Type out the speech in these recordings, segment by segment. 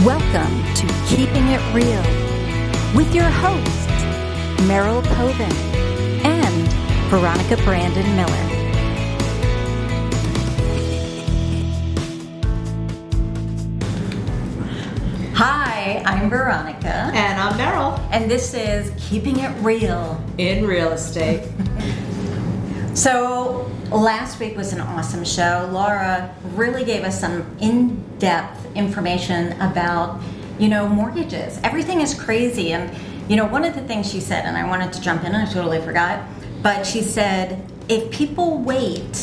Welcome to Keeping It Real with your hosts, Merryl Koven and Veronica Brandon Miller. Hi, I'm Veronica. And I'm Merryl. And this is Keeping It Real in Real Estate. So, last week was an awesome show. Laura really gave us some in-depth information about, mortgages. Everything is crazy. And, one of the things she said, and I wanted to jump in, and I totally forgot, but she said, if people wait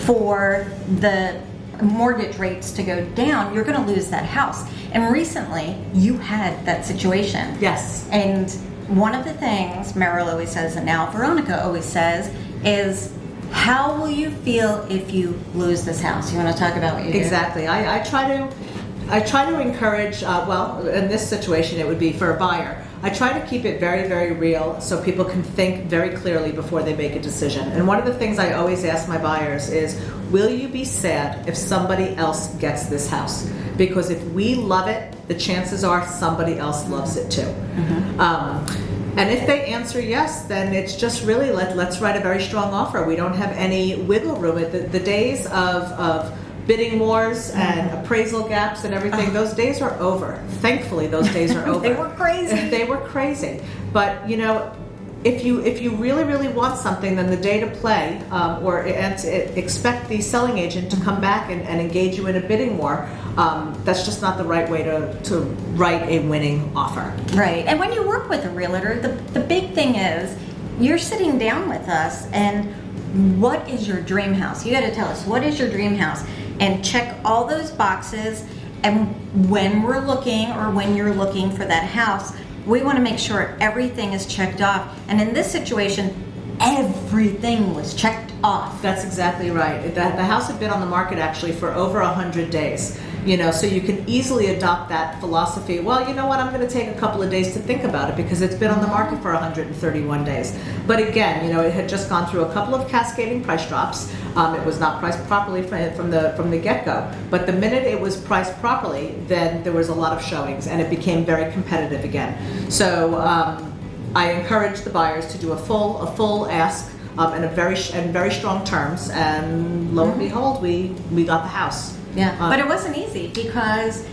for the mortgage rates to go down, you're going to lose that house. And recently, you had that situation. Yes. And one of the things Merryl always says, and now Veronica always says, is, how will you feel if you lose this house? You want to talk about what you do? Exactly. I try to encourage, in this situation it would be for a buyer. I try to keep it very, very real so people can think very clearly before they make a decision. And one of the things I always ask my buyers is, will you be sad if somebody else gets this house? Because if we love it, the chances are somebody else loves it too. Mm-hmm. And if they answer yes, then it's just really let's write a very strong offer. We don't have any wiggle room. The days of bidding wars and appraisal gaps and everything, those days are over. Thankfully, those days are over. They were crazy. They were crazy. But, if you really, really want something, then the day to play, expect the selling agent to come back and engage you in a bidding war, that's just not the right way to write a winning offer. Right. And when you work with a realtor, the big thing is you're sitting down with us and what is your dream house? You got to tell us, what is your dream house? And check all those boxes. And when we're looking or when you're looking for that house, we want to make sure everything is checked off. And in this situation, everything was checked off. That's exactly right. The house had been on the market actually for over 100 days. So you can easily adopt that philosophy. Well, you know what? I'm going to take a couple of days to think about it because it's been on the market for 131 days. But again, it had just gone through a couple of cascading price drops. It was not priced properly from the get-go. But the minute it was priced properly, then there was a lot of showings and it became very competitive again. So I encourage the buyers to do a full ask and very strong terms. And lo and behold, we got the house. Yeah, but it wasn't easy because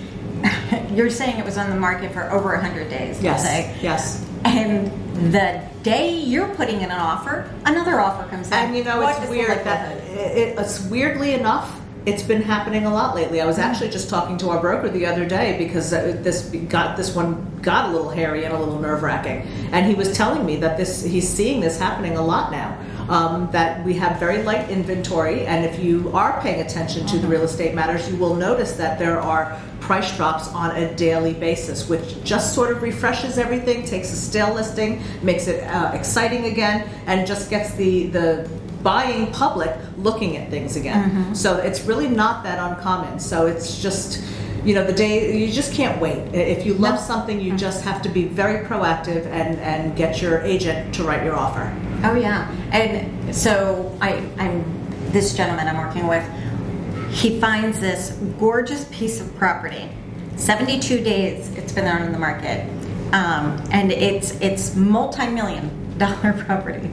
you're saying it was on the market for over 100 days. Yes, say. yes. And the day you're putting in an offer, another offer comes in. And it's weird that it's weirdly enough, it's been happening a lot lately. I was actually just talking to our broker the other day because this one got a little hairy and a little nerve-wracking, and he was telling me that he's seeing this happening a lot now. That we have very light inventory, and if you are paying attention to the real estate matters, you will notice that there are price drops on a daily basis, which just sort of refreshes everything, takes a stale listing, makes it exciting again, and just gets the buying public looking at things again. Mm-hmm. So it's really not that uncommon. So it's just, the day, you just can't wait. If you love something, you just have to be very proactive and get your agent to write your offer. Oh yeah. And so I'm this gentleman I'm working with, he finds this gorgeous piece of property. 72 days it's been on the market. And it's multi-million-dollar property.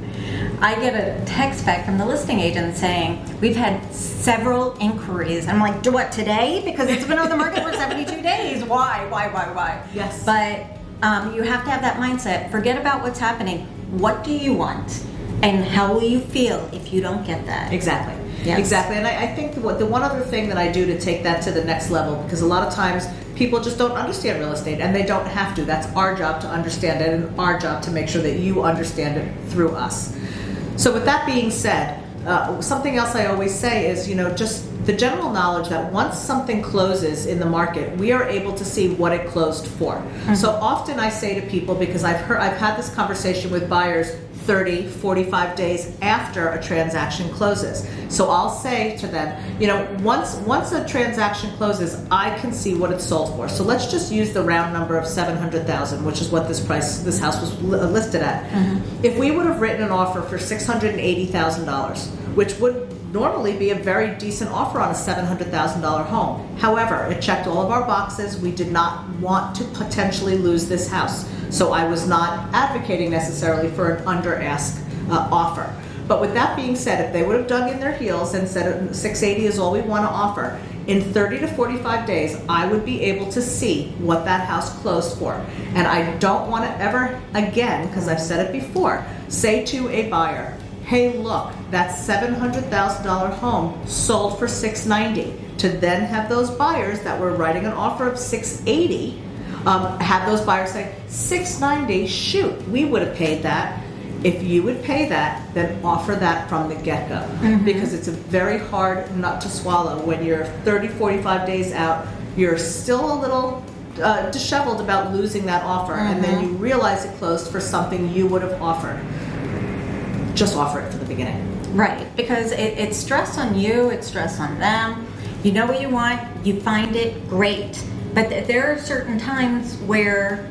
I get a text back from the listing agent saying, we've had several inquiries. I'm like, do what, today? Because it's been on the market for 72 days. Why? Yes. But you have to have that mindset. Forget about what's happening. What do you want? And how will you feel if you don't get that? Exactly. Yes. Exactly. And I think the one other thing that I do to take that to the next level, because a lot of times people just don't understand real estate, and they don't have to. That's our job to understand it, and our job to make sure that you understand it through us. So with that being said, something else I always say is, just the general knowledge that once something closes in the market, we are able to see what it closed for. Mm-hmm. So often I say to people, because I've had this conversation with buyers 30, 45 days after a transaction closes. So I'll say to them, once a transaction closes, I can see what it's sold for. So let's just use the round number of $700,000, which is what this house was listed at. Mm-hmm. If we would have written an offer for $680,000, which would normally be a very decent offer on a $700,000 home. However, it checked all of our boxes. We did not want to potentially lose this house. So I was not advocating necessarily for an under ask offer. But with that being said, if they would have dug in their heels and said 680 is all we want to offer, in 30 to 45 days, I would be able to see what that house closed for. And I don't want to ever again, because I've said it before, say to a buyer, hey, look, that $700,000 home sold for $690. To then have those buyers that were writing an offer of $680, have those buyers say, $690, shoot, we would have paid that. If you would pay that, then offer that from the get-go. Because it's a very hard nut to swallow when you're 30, 45 days out, you're still a little disheveled about losing that offer, and then you realize it closed for something you would have offered. Just offer it from the beginning. Right, because it's stress on you, it's stress on them. You know what you want, you find it, great. But there are certain times where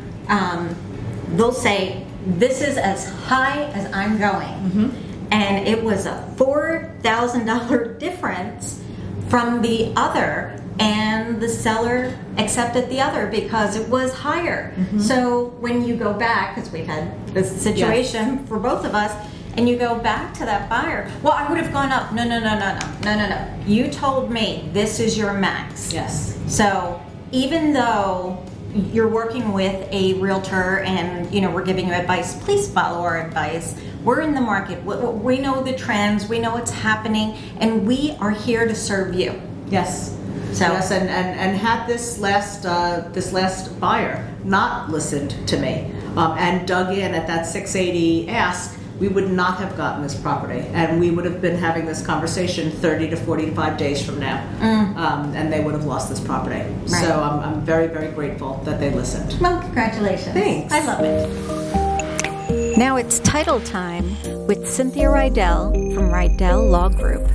they'll say, this is as high as I'm going. And it was a $4,000 difference from the other, and the seller accepted the other because it was higher. So when you go back, because we've had this situation for both of us, and you go back to that buyer, well, I would have gone up. No. You told me this is your max. Yes. So even though you're working with a realtor and we're giving you advice, please follow our advice. We're in the market. We know the trends. We know what's happening, and we are here to serve you. Yes. So yes, and had this last buyer not listened to me and dug in at that 680 ask, we would not have gotten this property, and we would have been having this conversation 30 to 45 days from now, and they would have lost this property. Right. So I'm very, very grateful that they listened. Well, congratulations. Thanks. I love it. Now it's title time with Cynthia Riddell from Riddell Law Group.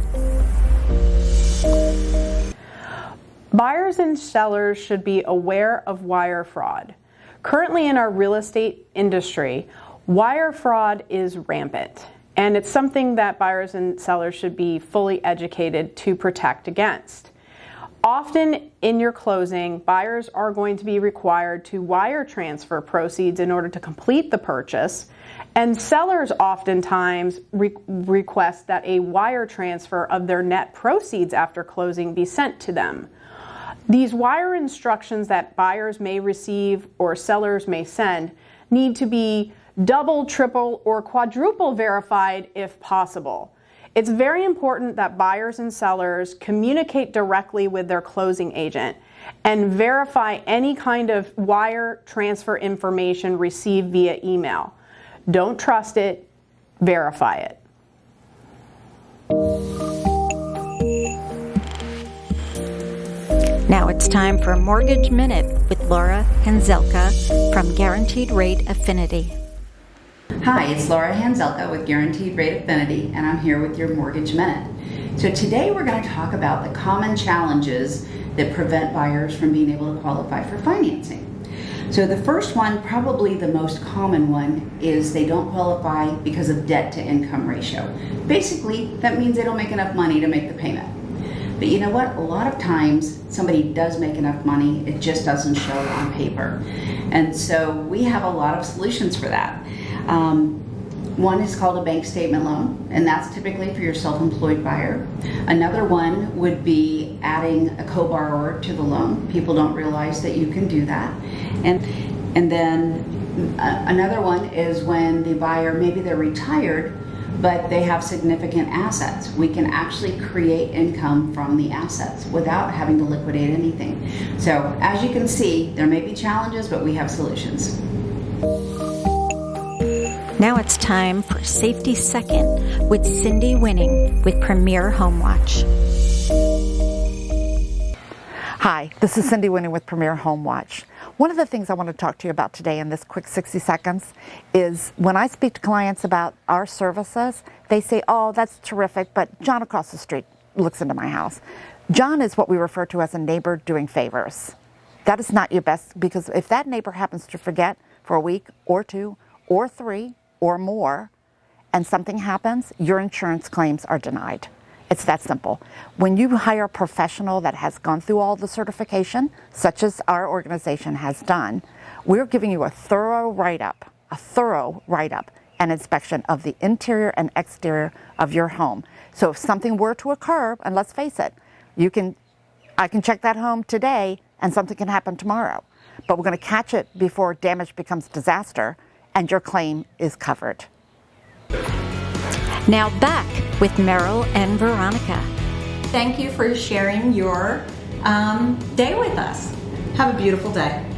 Buyers and sellers should be aware of wire fraud. Currently in our real estate industry, wire fraud is rampant, and it's something that buyers and sellers should be fully educated to protect against. Often in your closing, buyers are going to be required to wire transfer proceeds in order to complete the purchase, and sellers oftentimes request that a wire transfer of their net proceeds after closing be sent to them. These wire instructions that buyers may receive or sellers may send need to be double, triple, or quadruple verified if possible. It's very important that buyers and sellers communicate directly with their closing agent and verify any kind of wire transfer information received via email. Don't trust it, verify it. Now it's time for a Mortgage Minute with Laura Hanzelka from Guaranteed Rate Affinity. Hi, it's Laura Hanzelka with Guaranteed Rate Affinity, and I'm here with your Mortgage Minute. So today we're going to talk about the common challenges that prevent buyers from being able to qualify for financing. So the first one, probably the most common one, is they don't qualify because of debt to income ratio. Basically, that means they don't make enough money to make the payment. But you know what? A lot of times somebody does make enough money, it just doesn't show on paper. And so we have a lot of solutions for that. One is called a bank statement loan, and that's typically for your self-employed buyer. Another one would be adding a co-borrower to the loan. People don't realize that you can do that. And then another one is when the buyer, maybe they're retired, but they have significant assets. We can actually create income from the assets without having to liquidate anything. So as you can see, there may be challenges, but we have solutions. Now it's time for Safety Second with Cindy Winning with Premier Home Watch. Hi, this is Cindy Winning with Premier Home Watch. One of the things I want to talk to you about today in this quick 60 seconds is when I speak to clients about our services, they say, oh, that's terrific, but John across the street looks into my house. John is what we refer to as a neighbor doing favors. That is not your best, because if that neighbor happens to forget for a week or two or three or more, and something happens, your insurance claims are denied. It's that simple. When you hire a professional that has gone through all the certification, such as our organization has done, we're giving you a thorough write-up and inspection of the interior and exterior of your home. So if something were to occur, and let's face it, I can check that home today and something can happen tomorrow. But we're going to catch it before damage becomes disaster and your claim is covered. Now back with Merryl and Veronica. Thank you for sharing your day with us. Have a beautiful day.